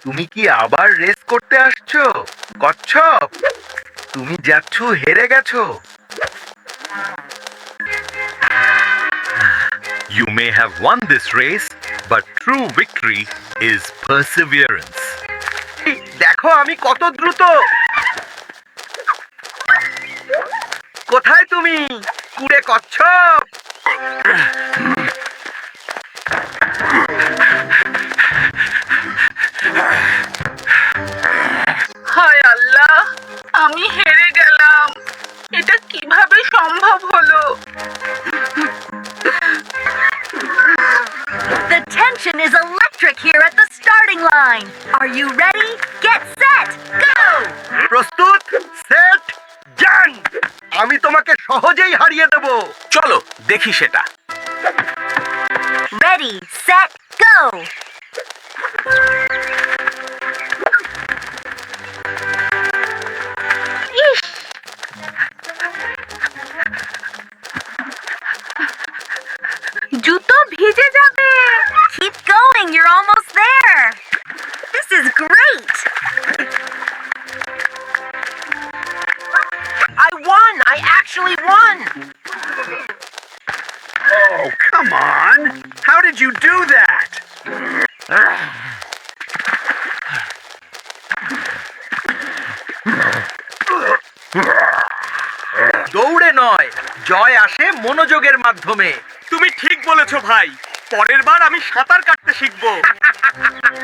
তুমি কি আবার রেস করতে আসছো কচ্ছপ? তুমি যাচ্ছ হেরে গেছো। You may have won this race, but true victory is perseverance. দেখো আমি কত দ্রুত। কোথায় তুমি কুড়ে কচ্ছপ? হায় আল্লাহ, আমি হেরে গেলাম। এটা কিভাবে সম্ভব হলো? The tension is electric here at the starting line. Are you ready? Get set, go! প্রস্তুত, সেট, জান। আমি তোমাকে সহজেই হারিয়ে দেব। চলো দেখি সেটা। Ready, set, go! ইস! জুতো ভিজে যাবে। Keep going, you're almost there. This is great. I won! I actually won! Oh, come on! How did you do that? দৌড়ে নয়, জয় আসে মনোযোগের মাধ্যমে। তুমি ঠিক বলেছো ভাই। পরের বার আমি সাঁতার কাটতে শিখবো।